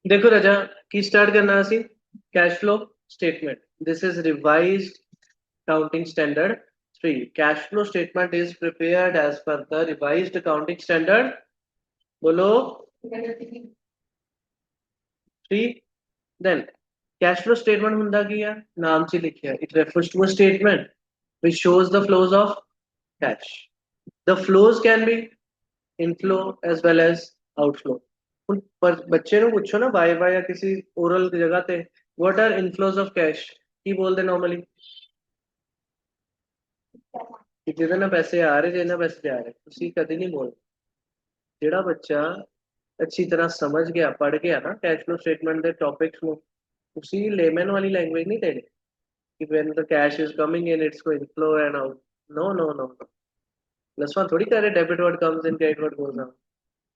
देखो राजा की स्टार्ट करना सी cash flow statement. This is revised accounting standard 3. Cash flow statement is prepared as per the revised accounting standard. बोलो 3. Then cash flow statement ਹੁੰਦਾ ਕੀ ਹੈ ਨਾਮ 'ਚ ਲਿਖਿਆ. It refers to a statement which shows the flows of cash. The flows can be inflow as well as outflow. ਹੁਣ ਪਰ ਬੱਚੇ ਨੂੰ ਪੁੱਛੋ ਨਾ ਬਾਈ ਬਾਈ ਜਾਂ ਕਿਸੇ oral ਦੀ ਜਗ੍ਹਾ ਤੇ what are inflows of cash ਕੀ ਬੋਲਦੇ normally ਕਿ ਜਿਹਦੇ ਨਾਲ ਪੈਸੇ ਆ ਰਹੇ ਜਿਹਦੇ ਨਾਲ ਪੈਸੇ ਜਾ ਰਹੇ ਤੁਸੀਂ ਕਦੇ ਨਹੀਂ ਬੋਲ. ਜਿਹੜਾ ਬੱਚਾ ਅੱਛੀ ਤਰ੍ਹਾਂ ਸਮਝ ਗਿਆ ਪੜ ਗਿਆ ਨਾ ਕੈਸ਼ ਫਲੋ ਸਟੇਟਮੈਂਟ ਦੇ ਟੌਪਿਕਸ ਨੂੰ ਉसी लेमन वाली लैंग्वेज नहीं देनी कि when the cash is coming in it's going to flow and out. No, no, no, no. Plus one थोड़ी कह रहे debit word comes in credit word goes out.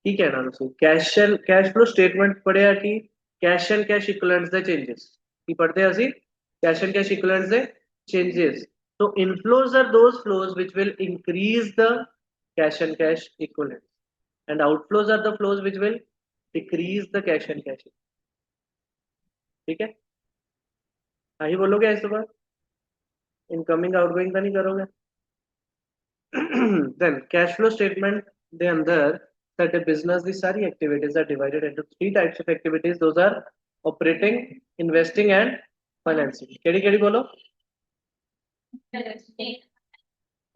ਕੀ ਕਹਿਣਾ ਤੁਸੀਂ ਕੈਸ਼ ਫਲੋ ਸਟੇਟਮੈਂਟ ਪੜਿਆ ਕਿ ਕੈਸ਼ ਐਂਡ ਕੈਸ਼ ਇਕੁਇਵਲੈਂਟਸ ਦੇ changes ਕੀ ਪੜਦੇ ਆ ਅਸੀਂ ਕੈਸ਼ ਐਂਡ ਕੈਸ਼ ਇਕੁਇਵਲੈਂਟਸ ਦੇ changes. so inflows are those flows which will increase the cash and cash equivalent and outflows are the flows which will decrease the cash and cash. ठीक है आही बोलोगे इस बार इनकमिंग आउटगोइंग का नहीं करोगे. then cash flow statement ਦੇ ਅੰਦਰ ਸਾਡੇ business the sorry activities are divided into three types of activities. Those are operating, investing and financing. ਕਿਹੜੀ ਕਿਹੜੀ ਬੋਲੋ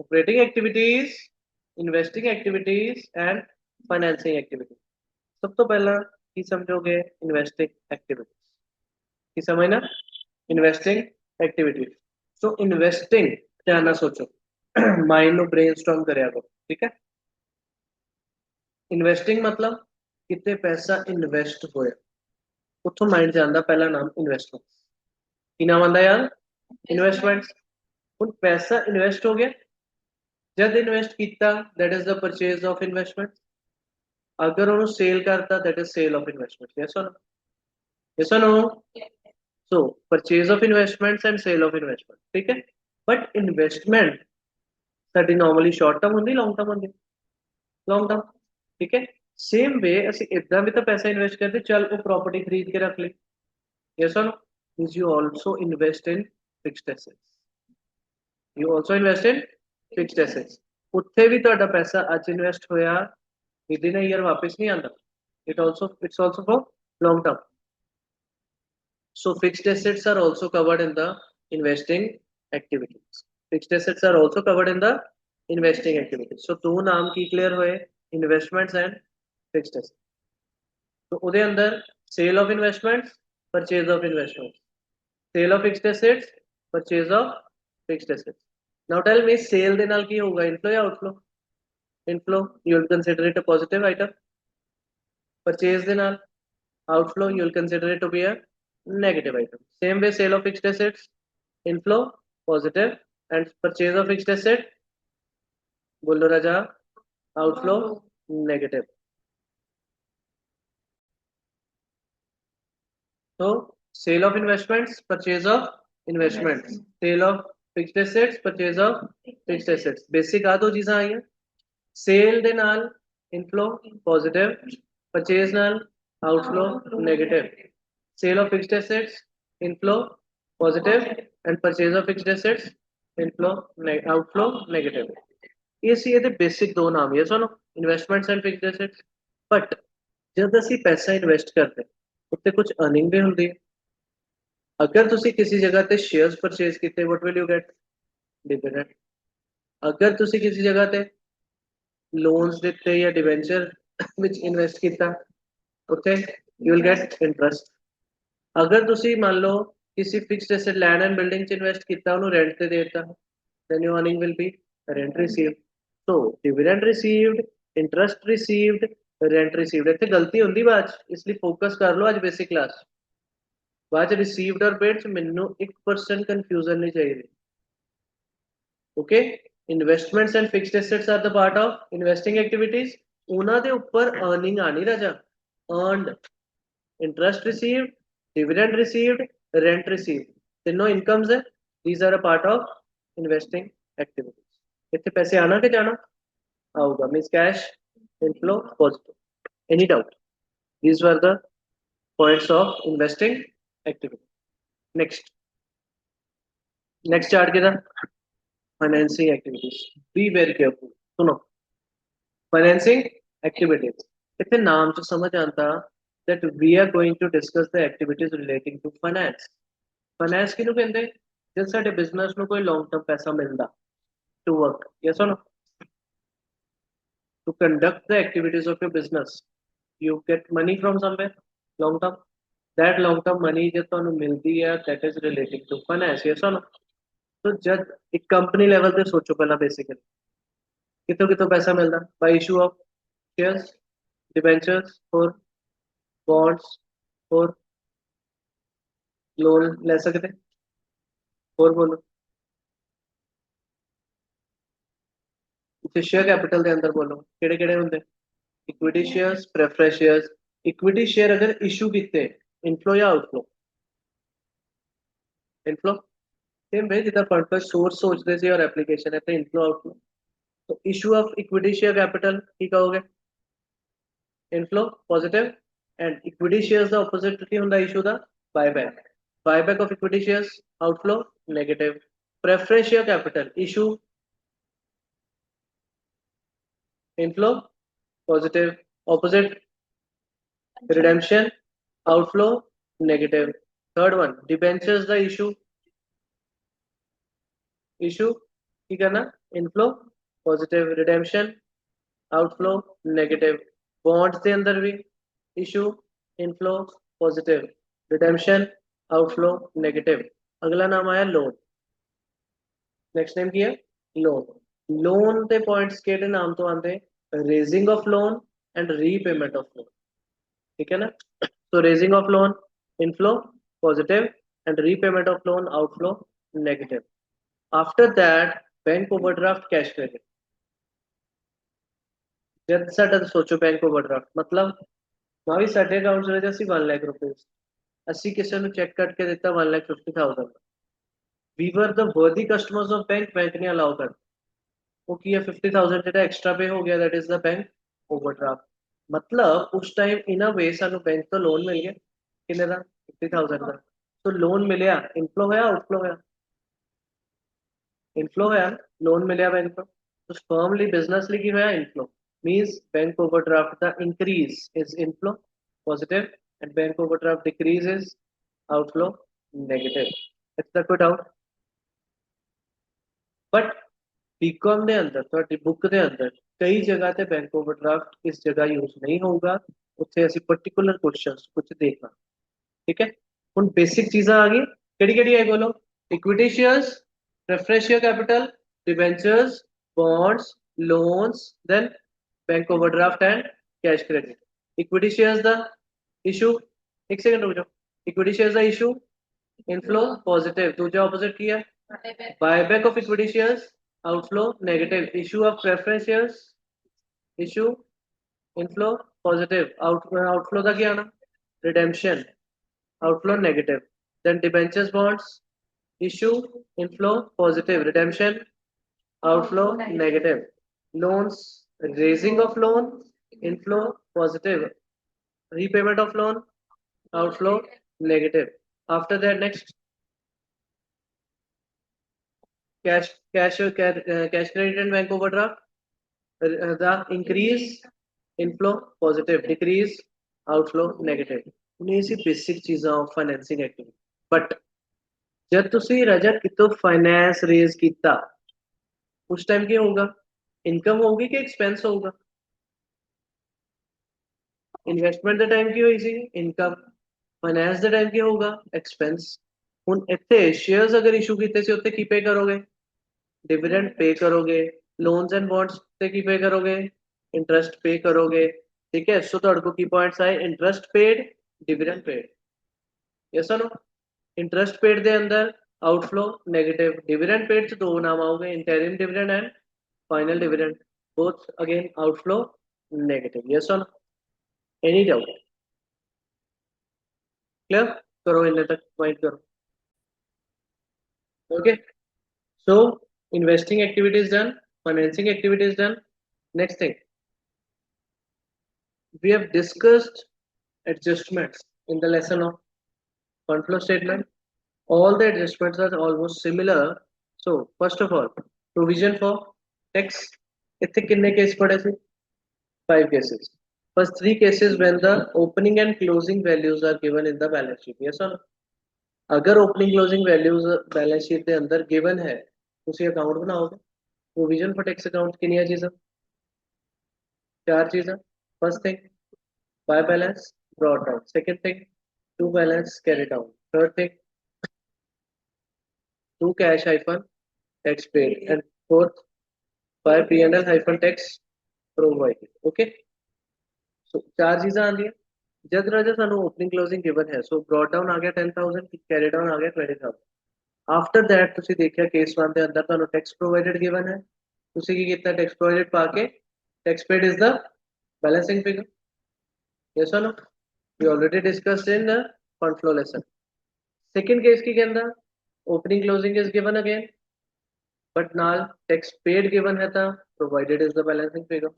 operating activities, investing activities and financing activities. सब तो पहला की समझोगे investing activities की समझना investing activities. so investing ध्यान ना सोचो माइंड नो ब्रेनस्टॉर्म करया करो ठीक है. इन्वेस्टिंग मतलब कितने पैसा इन्वेस्ट होया उतो माइंड जाता पहला नाम इन्वेस्टमेंट की नाम आता यार इन्वेस्टमेंट. ਹੁਣ पैसा इन्वेस्ट हो गया जब इन्वेस्ट किया that is the purchase of investment. अगर उन्होंने सेल करता that is sale of investment. Yes और नो यस और no. So purchase of investments and sale of investment ठीक है. बट इन्वेस्टमेंट साडी नॉर्मली शॉर्ट टर्म होंगी लॉन्ग टर्म होंगी लॉन्ग टर्म ठीक है. सेम वे ਅਸੀਂ ਇਦਾਂ ਵੀ ਤਾਂ ਪੈਸਾ ਇਨਵੈਸਟ ਕਰਦੇ ਚੱਲ ਉਹ ਪ੍ਰਾਪਰਟੀ ਖਰੀਦ ਕੇ ਰੱਖ ਲਈ. ਯੈਸ ਔਰ no. Means you also invest in fixed assets. You also invest in fixed assets. ਉੱਥੇ ਵੀ ਤੁਹਾਡਾ ਪੈਸਾ ਅੱਜ ਇਨਵੈਸਟ ਹੋਇਆ ਵਿਦਿਨ ਅ ਈਅਰ ਵਾਪਸ ਨਹੀਂ ਆਉਂਦਾ. it's also for long term. so fixed assets are also covered in the investing activities. Fixed assets are also covered in the investing activities. so ਦੋ ਨਾਮ ਕੀ ਕਲੀਅਰ ਹੋਏ इन्वेस्टमेंट्स एंड फिक्स्ड एसेट्स. तो ਉਹਦੇ अंदर sale of investments purchase of investments sale of fixed assets purchase of fixed assets. Now tell me sale ਦੇ ਨਾਲ ਕੀ ਹੋਊਗਾ ਇਨਫलो या outflow. Inflow you will consider it a positive item. Purchase ਦੇ ਨਾਲ outflow you will consider it to be a negative item. Same way sale of fixed assets inflow positive and purchase of fixed asset बोलो राजा outflow negative. so sale of investments purchase of investments sale of fixed assets purchase of fixed assets. basic ਆ ਦੋ ਚੀਜ਼ਾਂ ਆਈਆਂ. sale ਦੇ ਨਾਲ inflow positive purchase ਨਾਲ outflow negative. sale of fixed assets inflow positive and purchase of fixed assets inflow outflow negative. ਇਹ ਸੀ ਇਹਦੇ basic ਦੋ ਨਾਮ ਹੈ ਸੁਣੋ investments and fixed assets. But ਜਦ ਅਸੀਂ ਪੈਸਾ ਇਨਵੈਸਟ ਕਰਦੇ ਉੱਤੇ ਕੁਝ ਅਰਨਿੰਗ ਵੀ ਹੁੰਦੀ ਹੈ. अगर तुसी किसी जगह ते शेयर्स परचेज किते what will you get dividend. अगर तुसी किसी जगह ते लोन्स दिते या डिवेंचर विच इन्वेस्ट किया उत्थे यू विल गेट इंटरेस्ट. अगर तुसी मान लो किसी fixed asset land and building च इन्वेस्ट किया उन्होंने रेंट ते देता then your earning will be rent received. So dividend received interest received rent received. इत्थे गलती होंदी बाद इसलिए फोकस कर लो आज बेसिक क्लास बाद रिसीव्ड और पेड मैनू 1% कंफ्यूजन नहीं चाहिए. Okay investments and fixed assets are the part of investing activities. उन्हां दे ऊपर अर्निंग आनी राजा earned interest received dividend received rent received तीनों इनकम्स है. These are a part of investing activities. इतने पैसे आना के जाना आऊगा. Means cash inflow positive. Any doubt. These were the points of investing activity. Next chart के था financing activities. Be very careful. सुनो, financing activities. इतने नाम से समझ आता that we are going to discuss the activities relating to finance. Finance किन्हों कहते हैं? जब साडे business ਨੂੰ कोई long term पैसा मिलता to work. Yes or no? To conduct the activities of your business, you get money from somewhere long term. That long term money जो ਤੁਹਾਨੂੰ मिलती है that is relating to finance. Yes or no? तो जब एक company level पे सोचो पहला बेसिकली कितों कितों पैसा मिलता bye issue of shares debentures और बॉन्ड्स और लोन ले सकते और बोलो शेयर कैपिटल के अंदर बोलो केड़े केड़े होंगे equity shares preference shares equity share अगर इशू किते इनफ्लो या आउटफ्लो इनफ्लो सेम भाई जितना फंड का सोर्स सोचते थे और एप्लीकेशन है तो इनफ्लो आउटफ्लो तो issue of equity share capital की कहोगे inflow positive and equity shares the opposite की होता issue the buyback of equity shares outflow negative preference share capital issue inflow positive opposite redemption outflow negative third one debentures the issue की करना inflow positive redemption outflow negative bonds के अंदर भी issue inflow positive redemption outflow negative अगला नाम आया loan next name की है लोन लोन के पॉइंट्स केड़े नाम तो आते raising of loan and repayment of loan ठीक है ना तो raising of loan inflow positive and repayment of loan outflow negative after that bank overdraft cash credit जब साडा सोचो बैंक ओवरड्राफ्ट मतलब ना भी साडे अकाउंट ਚ ਅਸੀਂ 1 ਲੱਖ ਰੁਪਏ ਅਸੀਂ ਕਿਸੇ ਨੂੰ ਚੈੱਕ ਕੱਟ ਕੇ ਦਿੱਤਾ 1,50,000 we were the worthy customers of bank ने अलाउ कर वो किया 50,000 ਜਿਹੜਾ एक्स्ट्रा पे हो गया that is the bank overdraft मतलब उस टाइम इन अ वे सानू बैंक तो लोन मिल गया किन्ने दा 50,000 का तो लोन मिलया इनफ्लो होया आउटफ्लो होया इनफ्लो होया लोन मिलया बैंक को तो फर्मली बिजनेसली की होया inflow means bank overdraft the increase is inflow positive and bank overdraft decrease is outflow negative it's the good out but B Com ਦੇ ਅੰਦਰ ਤੁਹਾਡੀ ਬੁੱਕ ਦੇ ਅੰਦਰ ਕਈ ਜਗ੍ਹਾ ਤੇ ਬੈਂਕ ਓਵਰਡਰਾਫਟ ਇਸ ਜਗ੍ਹਾ ਯੂਜ਼ ਨਹੀਂ ਹੋਊਗਾ ਉੱਥੇ ਅਸੀਂ ਪਾਰਟਿਕੂਲਰ ਕੁਐਸਚਨਸ ਕੁਝ ਦੇਖਣਾ ਠੀਕ ਹੈ ਹੁਣ ਬੇਸਿਕ ਚੀਜ਼ਾਂ ਆ ਗਈ ਕਿਹੜੀ ਕਿਹੜੀ ਹੈ ਬੋਲੋ equity shares preference share capital debentures bonds loans then bank overdraft and cash credit equity shares the issue एक सेकंड रुक जाओ equity shares the issue inflow positive दूसरा ऑपोजिट किया buyback of equity shares outflow negative issue of preference shares issue inflow positive outflow का क्या आना redemption outflow negative then debentures bonds issue inflow positive redemption outflow negative loans raising of loan inflow positive repayment of loan outflow negative after that next cash credit and bank overdraft the increase inflow positive decrease outflow negative ये सी basic चीज़ां financing activity but जब तुसी रजत कितो finance raise किया उस time क्या होगा income होगी कि एक्सपेंस होगा इन्वेस्टमेंट के टाइम की हुई सी इनकम फाइनेंस के टाइम क्या होगा एक्सपेंस हुन इत्थे शेयर्स अगर इशू कीते सी उत्ते की पे करोगे डिविडेंड पे करोगे लोन्स एंड बॉन्ड्स ते की पे करोगे इंटरेस्ट पे करोगे ठीक है सो तुहाडे को की पॉइंट्स आए interest paid dividend paid yes और नो इंटरेस्ट पेड दे अंदर आउटफ्लो नेगेटिव डिविडेंड पेड च दो नाम आओगे interim dividend and final dividend both again outflow negative yes और एनी डाउट क्लियर करो इन्ने तक पॉइंट करो okay so investing activities done financing activities done next thing we have discussed adjustments in the lesson of fund flow statement. All the adjustments are almost similar. So first of all, provision for tax. ਇੱਥੇ ਕਿੰਨੇ case ਪੜੇ ਸੀ? 5 cases. First 3 cases when the opening and closing values are given in the balance sheet. Yes or no? अगर opening closing values balance sheet ਦੇ ਅੰਦਰ given है, ਤੁਸੀਂ account बनाओगे. Provision for tax account किन्नियां चीज़ां? 4 चीज़ां. First thing, buy balance brought down. Second thing, to balance carried down. Third thing, to cash hyphen tax paid. And fourth, by P&L hyphen tax provided. Okay. So 4 चीज़ां आंदी है. जद राजा सानू opening closing given है. So brought down आ गया 10,000, carried down आ गया 20,000. After that ਤੁਸੀਂ ਦੇਖਿਆ case 1 ਦੇ ਅੰਦਰ ਤੁਹਾਨੂੰ tax provided given है. ਤੁਸੀਂ ਕੀ ਕੀਤਾ? tax provided ਪਾ ਕੇ tax paid is the balancing figure. Yes or no? We already discussed in the fund flow lesson. Second case की कहना opening closing is given again, but नाल tax paid given है था provided is the balancing figure.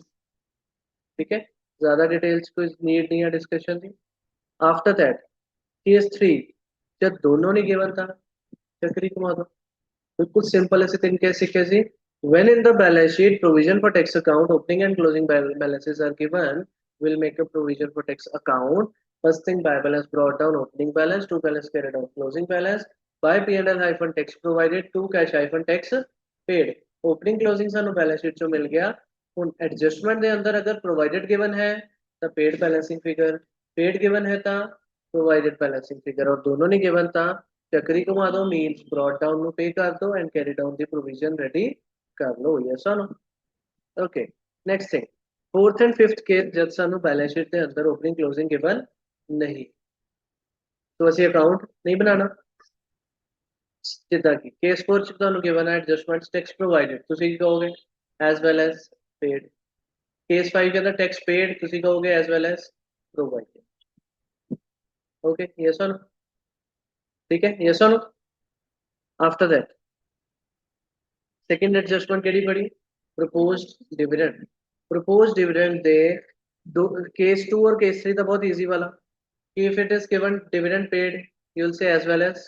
ठीक है, ज़्यादा details को need नहीं है डिस्कशन की. आफ्टर दैट केस 3 जब दोनों ने गिवन था चक्री घुमा दो. बिल्कुल सिंपल ऐसे तीन केस सीखे जी. When in the balance sheet provision for tax account opening and closing balances are given, will make a provision for tax account. First thing, buy balance brought down, opening balance, to balance carried out, closing balance, by P&L hyphen tax provided, to cash hyphen tax paid. Opening closing सानू balance sheet चो मिल गया. ਹੁਣ adjustment ਦੇ ਅੰਦਰ अगर provided given है तो paid balancing figure, paid given है तो provided balancing figure, और दोनों नहीं given था चक्री घुमा दो, means brought down नु pay कर दो and carry down the provision ready कर लो. Yes or no? Okay. Next thing, fourth and fifth case जब सानू बैलेंस शीट ਦੇ ਅੰਦਰ opening closing given नहीं तो ਅਸੀਂ अकाउंट नहीं बनाना. ਜਿੱਦਾਂ ਕਿ ਕੇਸ 4 ਚ ਤੁਹਾਨੂੰ given ਹੈ adjustments tax provided, ਤੁਸੀਂ ਕੀ ਕਹੋਗੇ? as well as paid. case 5 के अंदर tax paid ਤੁਸੀਂ ਕਹੋਗੇ as well as provided. Okay, yes or no? ठीक है, yes or no? After that second adjustment ਕਿਹੜੀ ਪੜੀ? proposed dividend. proposed dividend ਦੇ case 2 और case 3 ਤਾਂ ਬਹੁਤ easy वाला. if it is given dividend paid, you will say as well as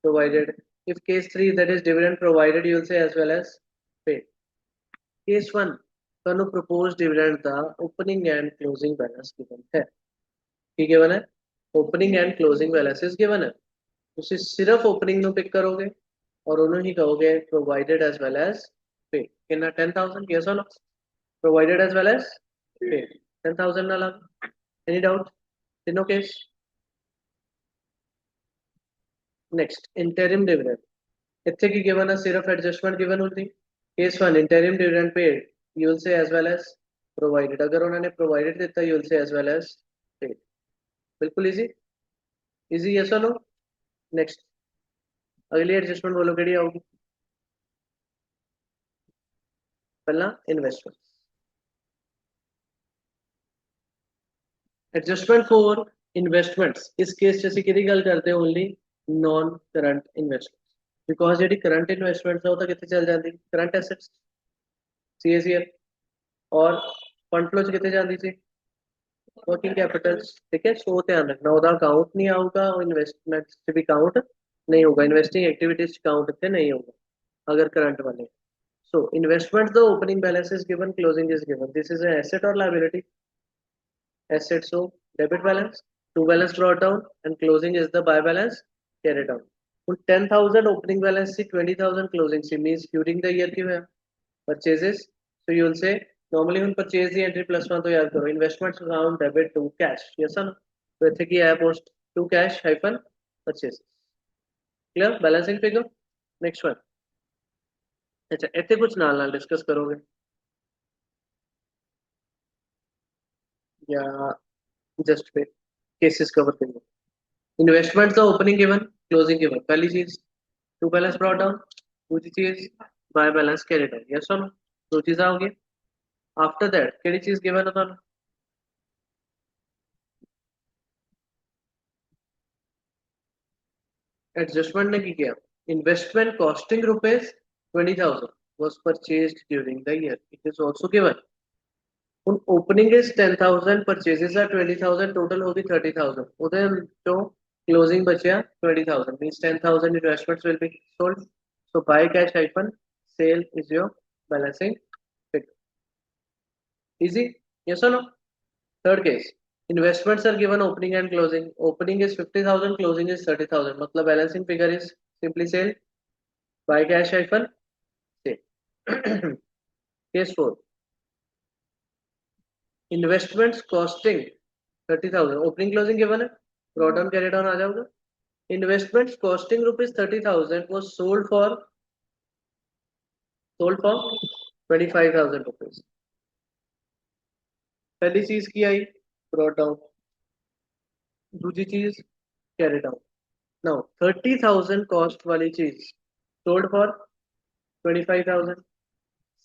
provided. if case 3 that is dividend provided, you will say as well as paid. case 1 ਤੁਹਾਨੂੰ proposed dividend the opening and closing balance given है. ਕੀ given है? opening and closing balances given है. ਤੁਸੀਂ ਸਿਰਫ opening ਨੂੰ pick ਕਰੋਗੇ और ਉਹਨੂੰ ਹੀ ਕਹੋਗੇ provided as well as paid. ਕਿੰਨਾ? 10,000. yes or no? provided as well as paid 10,000 ਨਾਲ. any doubt? तीनों case. next, interim dividend. ਇੱਥੇ ਕੀ given ਹੈ? ਸਿਰਫ adjustment given ਹੁੰਦੀ. case 1 interim dividend paid, you will say as well as provided. अगर उन्होंने provided देता you will say as well as paid. बिल्कुल easy. easy, yes or no? next, अगली adjustment बोलो केड़ी आऊगी? पहला इन्वेस्टमेंट. एडजस्टमेंट फॉर इन्वेस्टमेंट्स इस केस च ਅਸੀਂ ਕਿਹਦੀ ਗੱਲ ਕਰਦੇ ਹਾਂ? Only non current investments. Because ਜਿਹੜੀ करंट इन्वेस्टमेंट्स है वो तो कितने चल जाती? Current assets CACL. और फंड फ्लो च कितने जाती थी? Working capital. ठीक है, सो ध्यान रखना ਉਹਦਾ अकाउंट नहीं आऊगा और इन्वेस्टमेंट च भी काउंट नहीं होगा. इन्वेस्टिंग एक्टिविटीज काउंट इतने नहीं होगा अगर करंट बने. so investment the opening balance is given, closing is given. this is an asset or liability? asset. so debit balance, to balance brought down, and closing is the buy balance carried down. 10,000 opening balance see 20,000 closing see means during the year क्यों है? purchases. so you will say normally when purchase the entry plus 1 तो याद करो investments account debit to cash. yes or no? तो इथे की है post to cash hyphen purchases. clear? balancing figure. next one. अच्छा इतने कुछ नाल नाल डिस्कस करोगे या जस्ट पे केसेस कवर करेंगे? इन्वेस्टमेंट का ओपनिंग गिवन, क्लोजिंग गिवन. पहली चीज टू बैलेंस ब्रॉट डाउन. दूसरी चीज by balance carry down. Yes और नो? दो चीजें होगी. आफ्टर दैट केड़ी चीज गिवन है ਤੁਹਾਨੂੰ? एडजस्टमेंट ने की किया? Investment costing rupees 20,000 was purchased during the year. It is also given. ਹੁਣ opening is 10,000, purchases are 20,000, total होगी 30,000, ਉਹਦੇ ਚੋਂ closing बचा 20,000, means 10,000 investments will be sold. So buy cash hyphen sale is your balancing figure. Easy? Yes or no? Third case, investments are given opening and closing. Opening is 50,000, closing is 30,000, मतलब balancing figure is simply sale. Buy cash hyphen sale. Case 4, investments costing 30,000, opening closing given है, brought down carried on आ जाओगे. Investments costing rupees 30,000 was sold for 25,000 rupees. पहली चीज की आई brought down, दूसरी चीज carried down. Now 30,000 cost वाली चीज sold for 25,000.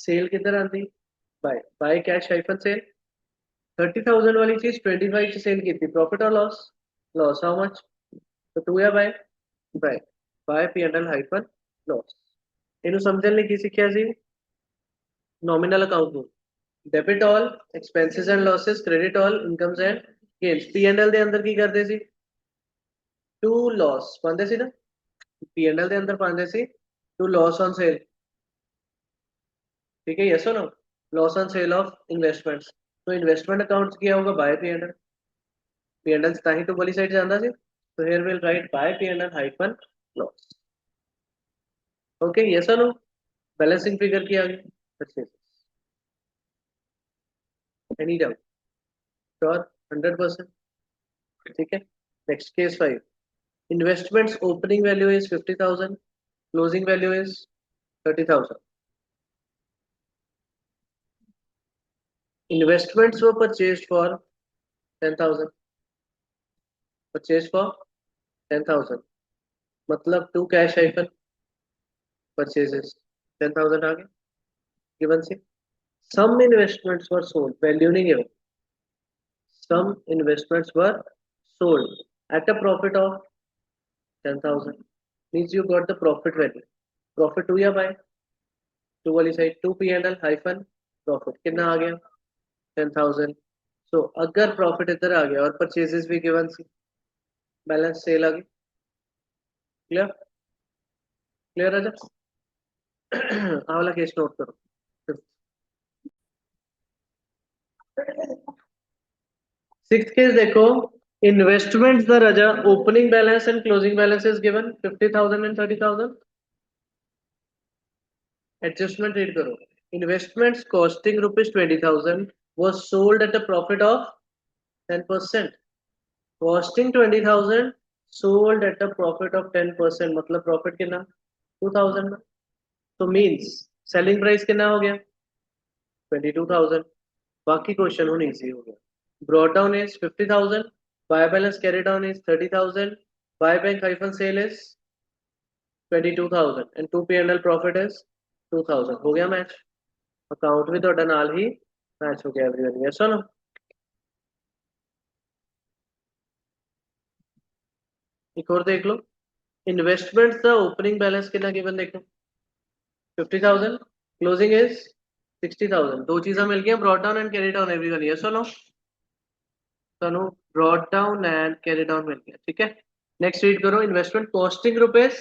Cell किधर आती? Bye cash hyphen cell. 30,000 वाली चीज 25 से सेल की थी, प्रॉफिट और लॉस? लॉस. How much? तो 2 या bye bye P&L hyphen loss. ਇਹਨੂੰ ਸਮਝਣ ਲਈ ਕੀ ਸਿੱਖਿਆ ਸੀ? ਨੋਮੀਨਲ ਅਕਾਊਂਟ ਨੂੰ. Debit all expenses and losses, credit all incomes and gains. P&L ਦੇ ਅੰਦਰ ਕੀ ਕਰਦੇ ਸੀ? ਟੂ ਲਾਸ ਪਾਉਂਦੇ ਸੀ ਨਾ, P&L ਦੇ ਅੰਦਰ ਪਾਉਂਦੇ ਸੀ ਟੂ ਲਾਸ ਔਨ ਸੇਲ. ठीक है, यस और no? Loss on sale of investments. तो इन्वेस्टमेंट अकाउंट्स किया होगा बाय P&L. P&L ताही तो वाली साइड जाता है. तो here we'll write by P&L hyphen loss. Okay, yes और नो? बैलेंसिंग फिगर किया गया. अच्छे से. Any doubt? श्योर? 100%. ठीक है. Next case 5, investments opening value is 50,000, closing value is 30,000. Investments were purchased for 10,000. Purchased for 10,000. मतलब टू कैश हाइफन परचेजेस 10,000 आ गए. Given से some investments were sold, value नहीं given. Some investments were sold at a profit of 10,000. Means you got the profit value. Profit 2 या bye 2 वाली side 2 P&L hyphen profit कितना आ गया? 10,000. सो अगर profit इधर आ गया और परचेजेस भी गिवन सी, बैलेंस सेल आ गई. क्लियर? क्लियर है? जब वाला केस नोट करो. सिक्स्थ केस देखो, इन्वेस्टमेंट्स द राजा, opening balance and closing balance is given 50,000 and 30,000. Adjustment read करो. Investments costing rupees 20,000 was sold at a profit of 10%. Costing 20,000 sold at a profit of 10%, मतलब profit कितना? 2,000 में. तो means selling price कितना हो गया? 22,000. बाकी क्वेश्चन होने इजी हो गया. Brought down is 50,000. Buy balance carried down is 30,000. Buy bank hyphen sale is 22,000. And 2 P&L profit is 2,000. हो गया मैच. अकाउंट भी तो नाल ही मैच हो गया एवरीवन. यस और नो? एक और देख लो. इन्वेस्टमेंट्स द ओपनिंग बैलेंस कितना गिवन देखो, 50,000. Closing is 60,000. दो चीजें मिल गई, brought down and carry down everyone. Yes और no? Tanu brought down and carry down मिल गया. ठीक है. नेक्स्ट रीड करो. Investment costing rupees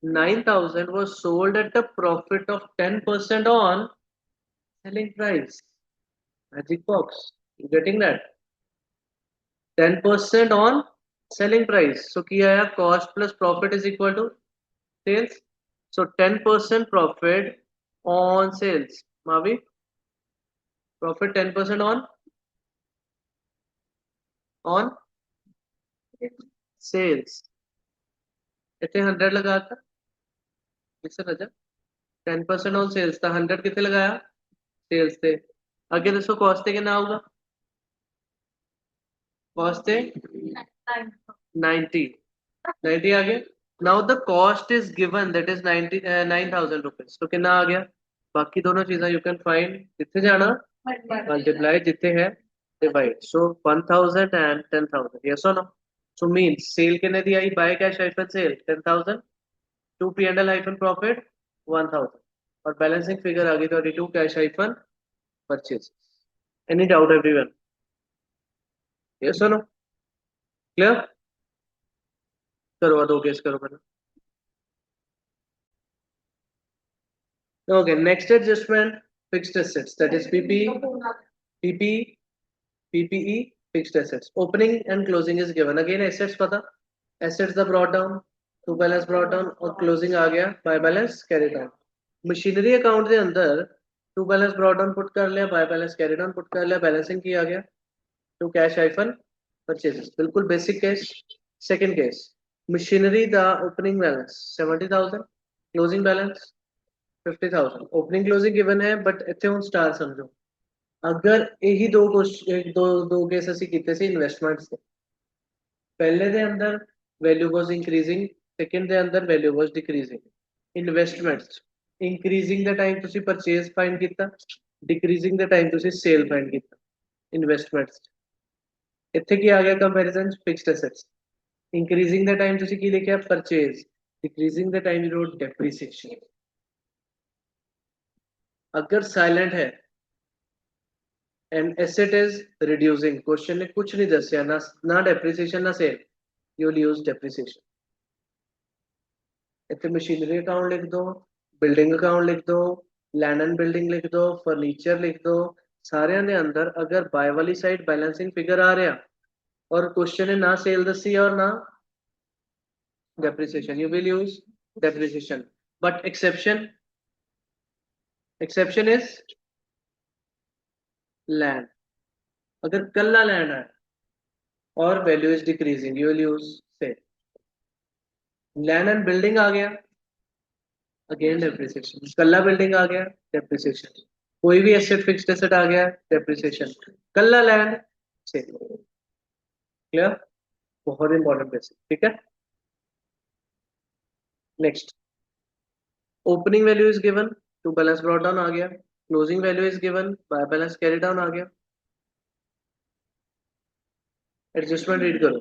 9,000 was sold at a profit of 10% on selling price. Magic box. You getting that? 10% on selling price. So किया है cost plus profit is equal to sales. So 10% profit on sales. Mavi? Profit 10% on sales. इतने 100 लगा था. किससे रजा? 10% on sales था. 100 कितने लगाया? Sales थे. आगे दोस्तों कॉस्ट कितना होगा? कॉस्ट थे 90. 90 आ गया. Now the cost is given that is 9,000 rupees. तो कितना आ गया? बाकी दोनों चीजें यू कैन फाइंड. जितने जाना मल्टीप्लाई, जितने है डिवाइड. So 1,000 and 10,000. यस और नो? सो मींस सेल कितने दी आई? By cash hyphen sale 10,000. 2 P&L hyphen profit 1,000. और बैलेंसिंग फिगर आ गई 22 cash hyphen purchase. Any doubt, everyone? Yes or no? Clear? करो दो केस करो पहले. Okay, next adjustment, fixed assets, that is PP, PPE, fixed assets. Opening and closing is given. Again, assets पता, assets the brought down, to balance brought down और closing आ गया, by balance carried on. Machinery account के अंदर to balance brought down put कर लिया, by balance carried on put कर लिया, balancing किया गया, to cash hyphen purchases. बिल्कुल basic case. Second case, machinery the opening balance 70,000, closing balance 50,000. Opening closing given है बट ਇੱਥੇ ਹੁਣ ਸਟਾਰ ਸਮਝੋ ਅਗਰ ਇਹੀ ਦੋ ਦੋ ਕੇਸ ਅਸੀਂ ਕੀਤੇ ਸੀ ਇਨਵੈਸਟਮੈਂਟਸ ਦੇ ਪਹਿਲੇ ਦੇ ਅੰਦਰ ਵੈਲਿਊ ਵਾਸ ਇੰਕਰੀਜ਼ਿੰਗ ਸੈਕੰਡ ਦੇ ਅੰਦਰ value was decreasing investments increasing ਦਾ ਟਾਈਮ ਤੁਸੀਂ ਪਰਚੇਸ ਫਾਈਂਡ ਕੀਤਾ ਡਿਕਰੀਜ਼ਿੰਗ ਦਾ ਟਾਈਮ ਤੁਸੀਂ ਸੇਲ ਫਾਈਂਡ ਕੀਤਾ ਇਨਵੈਸਟਮੈਂਟਸ ਇੱਥੇ ਕੀ ਆ ਗਿਆ ਕੰਪੈਰੀਜ਼ਨ ਫਿਕਸਡ ਐਸੈਟਸ ਇੰਕਰੀਜ਼ਿੰਗ ਦਾ ਟਾਈਮ ਤੁਸੀਂ ਕੀ ਲਿਖਿਆ purchase decreasing the time you wrote depreciation अगर साइलेंट है and asset is reducing question ने कुछ नहीं दसिया ना डेप्रिसिएशन ना sale you will use depreciation इतने मशीनरी अकाउंट लिख दो बिल्डिंग अकाउंट लिख दो लैंड एंड बिल्डिंग लिख दो फर्नीचर लिख दो सारे दे अंदर अगर बाय वाली साइड बैलेंसिंग फिगर आ रहा और क्वेश्चन ने ना सेल दसी और ना depreciation you will use depreciation but exception is land अगर कल्ला लैंड है और value is decreasing you will use sale land and building आ गया अगेन डेप्रिसिएशन कल्ला बिल्डिंग आ गया डेप्रिसिएशन कोई भी एसेट फिक्स्ड एसेट आ गया डेप्रिसिएशन कल्ला लैंड सेल क्लियर बहुत इंपॉर्टेंट बेसिक ठीक है next opening value is given to balance brought down आ गया closing value is given by balance carry down आ गया एडजस्टमेंट रीड करो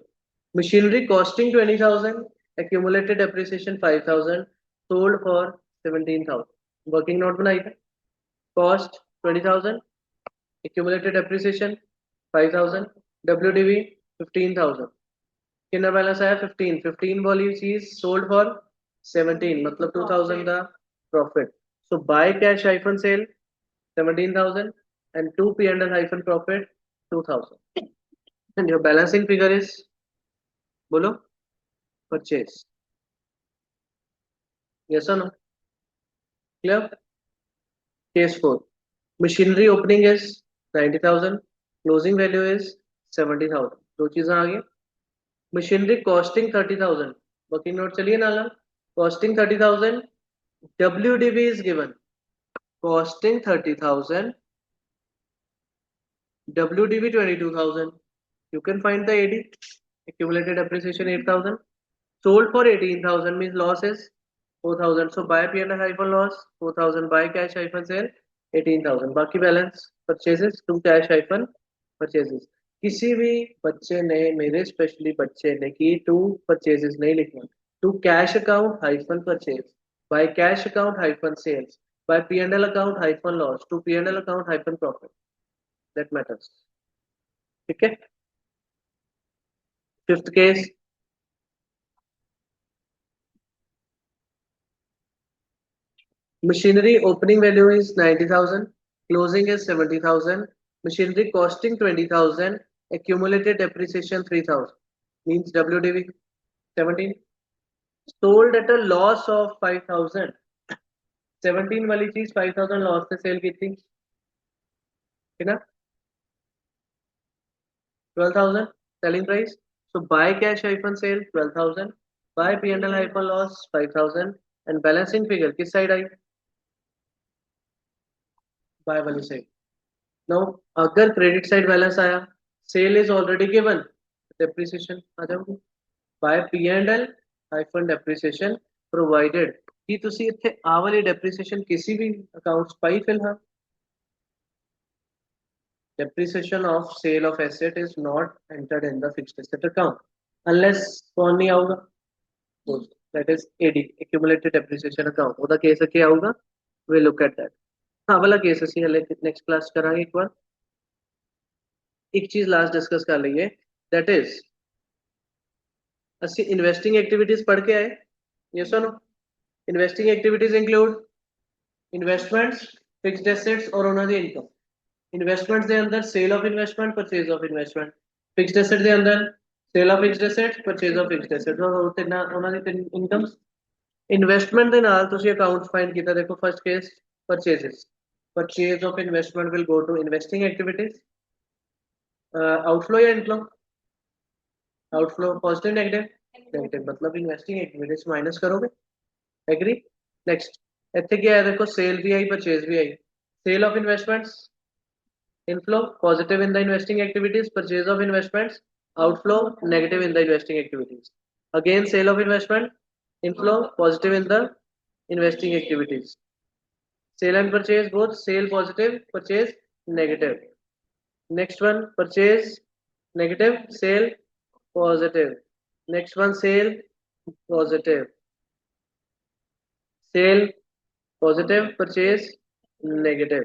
machinery costing 20,000 accumulated depreciation 5,000 sold for 17,000 working note बनाई था कॉस्ट 20,000 accumulated depreciation 5,000 WDV 15,000 कितना balance आया 15 वाली चीज सोल्ड फॉर 17 मतलब 2,000 का profit so by cash hyphen sale 17,000 and 2 P&L hyphen profit 2,000 and your balancing figure is बोलो purchase yes or no clear case 4 machinery opening is 90,000 closing value is 70,000 दो चीजें आ गई मशीनरी कॉस्टिंग 30,000 वर्किंग नोट चलिए नाला costing 30,000 WDV is given costing 30,000 WDV 22,000 you can find the AD accumulated depreciation 8,000 sold for 18,000 means loss is 4,000 so buy P&L hyphen loss 4,000 buy cash hyphen sale 18,000 बाकी balance purchases to cash hyphen purchases किसी भी बच्चे ने मेरे specially बच्चे ने की to purchases नहीं लिखना to cash account hyphen purchase by cash account hyphen sales by P&L account hyphen loss to P&L account hyphen profit that matters ठीक है fifth case machinery opening value is 90,000 closing is 70,000 machinery costing 20,000 accumulated depreciation 3,000 means WDV 17 sold at a loss of 5,000 17 वाली चीज 5,000 loss से cell की थी ठीक है 12,000 selling price so buy cash hyphen sale 12,000 buy P&L hyphen loss 5,000 and balancing figure किस side आई by वाली साइड नाउ अगर क्रेडिट साइड बैलेंस आया sale is already given depreciation आ जाओगे by P&L hyphen depreciation provided कि ਤੁਸੀਂ ਇੱਥੇ ਆ ਵਾਲੀ डेप्रिसिएशन किसी भी अकाउंट्स पाई फिलहाल depreciation of sale of asset is not entered in the fixed asset account unless कौन नहीं आऊगा that is AD accumulated depreciation account ਉਹਦਾ केस क्या आऊगा we look at that हाँ वाला केस ਅਸੀਂ हले नेक्स्ट क्लास करांगे एक बार एक चीज लास्ट डिस्कस कर लईए, दैट इज ਅਸੀਂ ਇਨਵੈਸਟਿੰਗ ਐਕਟੀਵਿटीज ਪੜ੍ਹ ਕੇ ਆਏ, ਯੈਸ অর no. Investing activities include investments, fixed assets ਔਰ ਉਹਨਾਂ ਦੀ ਇਨਕਮ। ਇਨਵੈਸਟਮੈਂਟਸ ਦੇ ਅੰਦਰ sale of investment, purchase of investment. Fixed asset ਦੇ ਅੰਦਰ sale of fixed asset, purchase of fixed asset, ਔਰ ਤਿੰਨਾਂ ਉਹਨਾਂ ਦੀ ਤਿੰਨ ਇਨਕਮਸ। ਇਨਵੈਸਟਮੈਂਟ ਦੇ ਨਾਲ ਤੁਸੀਂ ਅਕਾਊਂਟ ਫਾਈਂਡ ਕੀਤਾ, ਦੇਖੋ first case purchases, purchase of investment will go to investing activities, outflow या inflow, outflow positive negative, negative मतलब investing activities minus करोगे, agree। next ਇੱਥੇ क्या है, देखो सेल भी आई परचेज भी आई। Sale of investments inflow positive in the investing activities, purchase of investments outflow negative in the investing activities, again sale of investment inflow positive in the investing activities, sale and purchase both sale positive purchase negative। Next one purchase negative, sale positive, next one sale positive, sale positive, purchase negative।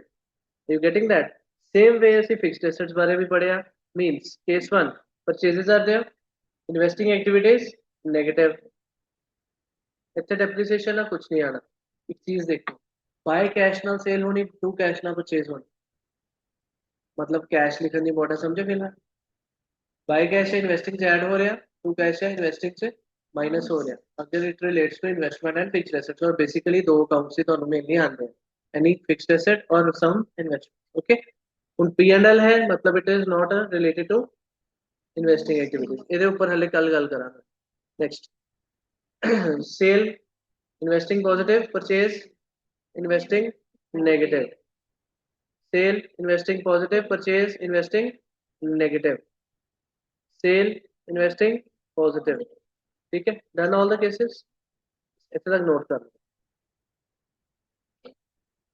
You getting that? Same way ਅਸੀਂ fixed assets ਬਾਰੇ ਵੀ ਪੜਿਆ, means case 1 purchases are there, investing activities negative, ਇੱਥੇ depreciation ਨਾ ਕੁਝ ਨਹੀਂ ਆਣਾ। ਇੱਕ ਚੀਜ਼ ਦੇਖੋ, ਬਾय ਕੈਸ਼ ਨਾਲ ਸੇਲ ਹੋਣੀ, ਟੂ ਕੈਸ਼ ਨਾਲ ਪਰਚੇਜ਼ ਹੋਣੀ, मतलब कैश लिखने की इंपॉर्टेंस समझे फिलहाल। बाय कैश है इन्वेस्टिंग से ऐड हो रहा, टू कैश है इन्वेस्टिंग से माइनस हो रहा। अगर it relates to investment and fixed assets, और बेसिकली दो अकाउंट्स ही तो मेनली आते हैं, एनी फिक्स्ड एसेट और सम इन्वेस्टमेंट। ओके, ਹੁਣ P&L है मतलब it is not related to investing activities, ਇਹਦੇ ਉੱਪਰ ਹਲੇ ਕੱਲ ਗੱਲ ਕਰਾਂਗੇ। Next sale investing positive, purchase investing negative, sale investing positive, purchase investing negative, sale investing positive. ठीक है, डन ऑल द केसेस, इतना तक नोट कर